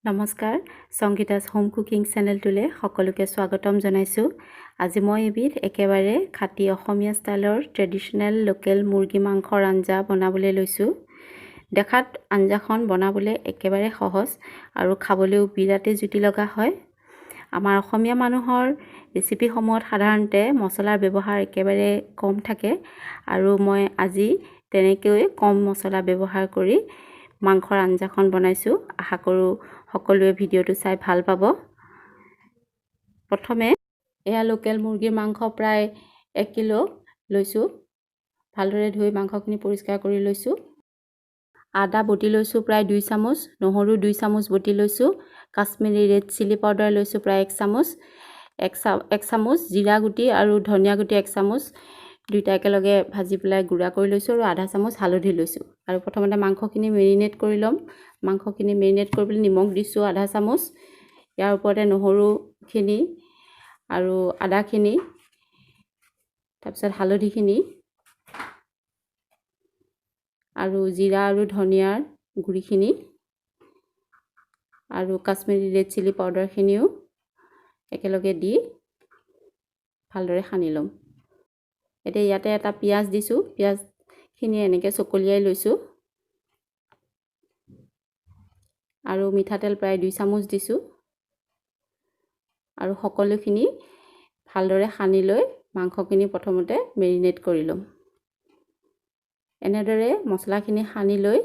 নমস্কাৰ সংগীতাস home cooking চেনেলটোলৈ সকলোকে স্বাগতম জনাইছোঁ। আজি মই এবিধ একেবাৰে খাটি অসমীয়া ষ্টাইলৰ ট্ৰেডিশ্যনেল লোকেল মুৰ্গী মাংসৰ আঞ্জা বনাবলৈ লৈছোঁ। দেখাত আঞ্জাখন বনাবলৈ একেবাৰে সহজ আৰু খাবলৈও বিৰাটেই জুতি লগা হয়। আমাৰ অসমীয়া মানুহৰ ৰেচিপিসমূহত সাধাৰণতে মছলাৰ ব্যৱহাৰ একেবাৰে কম থাকে আৰু মই আজি তেনেকৈ কম মছলা ব্যৱহাৰ কৰি মাংসৰ আঞ্জাখন বনাইছোঁ। আশা কৰোঁ সকলোৱে ভিডিঅ'টো চাই ভাল পাব। প্ৰথমে এয়া লোকেল মুৰ্গীৰ মাংস প্ৰায় 1 কিলো লৈছোঁ। ভালদৰে ধুই মাংসখিনি পৰিষ্কাৰ কৰি লৈছোঁ। আদা বটি লৈছোঁ প্ৰায় 2 চামুচ, নহৰু 2 চামুচ বটি লৈছোঁ, কাশ্মীৰী ৰেড চিলি পাউডাৰ লৈছোঁ প্ৰায় 1 চামুচ, 1 চামুচ জিৰা গুটি আৰু ধনিয়া গুটি 1 চামুচ, দুইটা একেলগে ভাজি পেলাই গুড়া কৰি লৈছোঁ আৰু আধা চামুচ হালধি লৈছোঁ। আৰু প্ৰথমতে মাংসখিনি মেৰিনেট কৰি ল'ম। মাংসখিনি মেৰিনেট কৰিবলৈ নিমখ দিছোঁ আধা চামুচ। ইয়াৰ ওপৰতে নহৰুখিনি আৰু আদাখিনি, তাৰপিছত হালধিখিনি আৰু জিৰা আৰু ধনিয়াৰ গুড়িখিনি আৰু কাশ্মীৰী ৰেড চিলি পাউডাৰখিনিও একেলগে দি ভালদৰে সানি ল'ম। এতিয়া ইয়াতে এটা পিঁয়াজ দিছোঁ। পিঁয়াজখিনি এনেকৈ চকলিয়াই লৈছোঁ আৰু মিঠাতেল প্ৰায় 2 চামুচ দিছোঁ আৰু সকলোখিনি ভালদৰে সানি লৈ মাংসখিনি প্ৰথমতে মেৰিনেট কৰি ল'ম। এনেদৰে মছলাখিনি সানি লৈ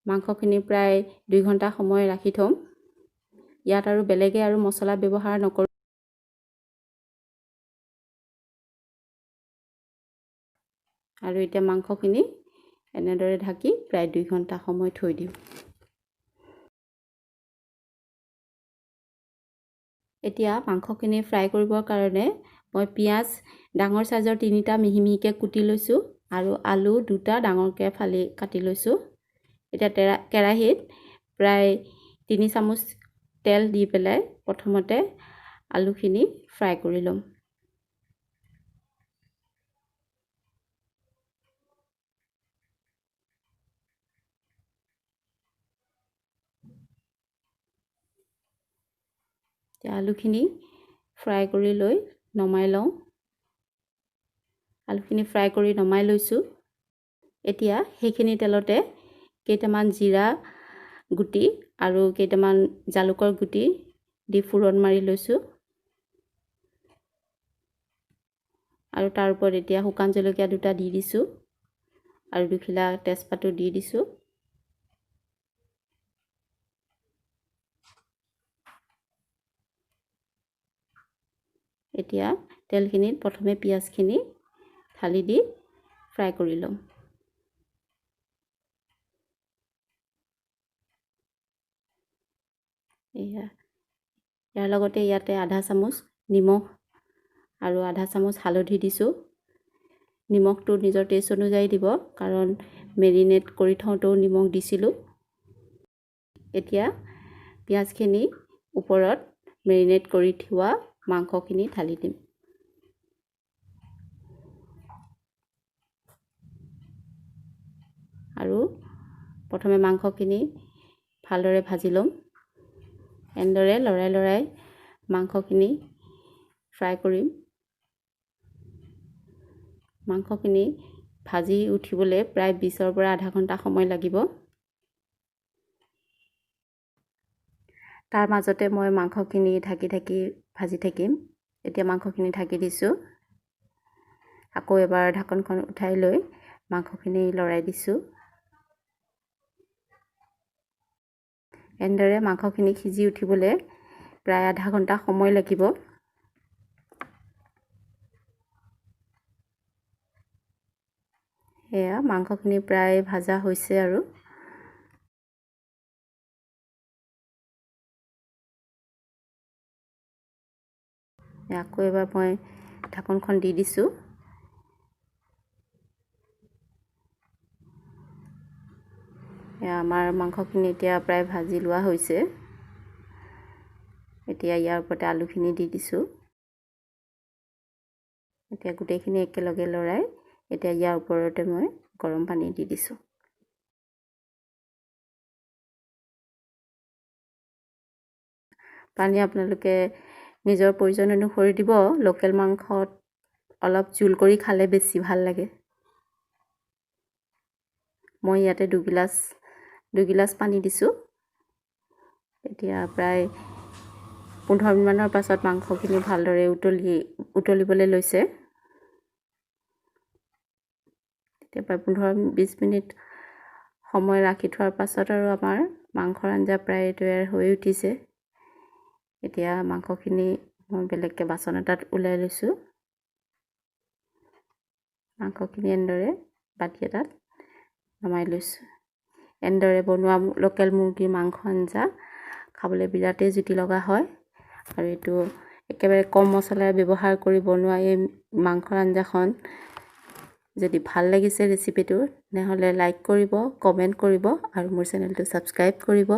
মাংসখিনি প্ৰায় 2 ঘণ্টা সময় ৰাখি থ'ম। ইয়াত আৰু বেলেগে আৰু মছলা ব্যৱহাৰ নকৰোঁ। আৰু এতিয়া মাংসখিনি এনেদৰে ঢাকি প্ৰায় 2 ঘণ্টা সময় থৈ দিম। এতিয়া মাংসখিনি ফ্ৰাই কৰিবৰ কাৰণে মই পিঁয়াজ ডাঙৰ চাইজৰ 3টা মিহি মিহিকৈ কুটি লৈছোঁ আৰু আলু 2টা ডাঙৰকৈ ফালি কাটি লৈছোঁ। এতিয়া কেৰাহীত প্ৰায় 3 চামুচ তেল দি পেলাই প্ৰথমতে আলুখিনি ফ্ৰাই কৰি ল'ম। আলুখিনি ফ্ৰাই কৰি লৈ নমাই লওঁ। আলুখিনি ফ্ৰাই কৰি নমাই লৈছোঁ। এতিয়া সেইখিনি তেলতে কেইটামান জিৰা গুটি আৰু কেইটামান জালুকৰ গুটি দি ফুৰণ মাৰি লৈছোঁ আৰু তাৰ ওপৰত এতিয়া শুকান জলকীয়া 2টা দি দিছোঁ আৰু 2 খিলা তেজপাতো দি দিছোঁ। এতিয়া তেলখিনিত প্ৰথমে পিঁয়াজখিনি ঢালি দি ফ্ৰাই কৰি ল'ম। ইয়াৰ লগতে ইয়াতে আধা চামুচ নিমখ আৰু আধা চামুচ হালধি দিছোঁ। নিমখটো নিজৰ টেষ্ট অনুযায়ী দিব, কাৰণ মেৰিনেট কৰি থওঁতেও নিমখ দিছিলোঁ। এতিয়া পিঁয়াজখিনি ওপৰত মেৰিনেট কৰি থোৱা মাংসখিনি ঢালি দিম। আৰু প্ৰথমে মাংসখিনি ভালদৰে ভাজি ল'ম। এনেদৰে লৰাই লৰাই মাংসখিনি ফ্ৰাই কৰিম। মাংসখিনি ভাজি উঠিবলৈ প্ৰায় 20ৰ পৰা আধা ঘণ্টা সময় লাগিব। তাৰ মাজতে মই মাংসখিনি ঢাকি ভাজি থাকিম। এতিয়া মাংসখিনি ঢাকি দিছোঁ। আকৌ এবাৰ ঢাকনখন উঠাই লৈ মাংসখিনি লৰাই দিছোঁ। এনেদৰে মাংসখিনি সিজি উঠিবলৈ প্ৰায় আধা ঘণ্টা সময় লাগিব। এয়া মাংসখিনি প্ৰায় ভাজা হৈছে আৰু আকৌ এবাৰ মই ঢাকনখন দি দিছোঁ। আমাৰ মাংসখিনি এতিয়া প্ৰায় ভাজি লোৱা হৈছে। এতিয়া ইয়াৰ ওপৰতে আলুখিনি দি দিছোঁ। এতিয়া গোটেইখিনি একেলগে লৰাই এতিয়া ইয়াৰ ওপৰতে মই গৰম পানী দি দিছোঁ। পানী আপোনালোকে নিজৰ প্ৰয়োজন অনুসৰি দিব। লোকেল মাংসত অলপ জোল কৰি খালে বেছি ভাল লাগে। মই ইয়াতে দুগিলাচ পানী দিছোঁ। এতিয়া প্ৰায় 15 মিনিটমানৰ পাছত মাংসখিনি ভালদৰে উতলিবলৈ লৈছে। এতিয়া প্ৰায় 15-20 মিনিট সময় ৰাখি থোৱাৰ পাছত আৰু আমাৰ মাংসৰ আঞ্জা প্ৰায় তৈয়াৰ হৈ উঠিছে। এতিয়া মাংসখিনি মই বেলেগকৈ বাচন এটাত ওলাই লৈছোঁ। মাংসখিনি এনেদৰে বাতি এটাত নমাই লৈছোঁ। এনেদৰে বনোৱা লোকেল মুৰ্গীৰ মাংস আঞ্জা খাবলৈ বিৰাটেই জুতি লগা হয়। আৰু এইটো একেবাৰে কম মছলা ব্যৱহাৰ কৰি বনোৱা এই মাংসৰ আঞ্জাখন যদি ভাল লাগিছে ৰেচিপিটো, তেনেহ'লে লাইক কৰিব, কমেণ্ট কৰিব আৰু মোৰ চেনেলটো ছাবস্ক্ৰাইব কৰিব।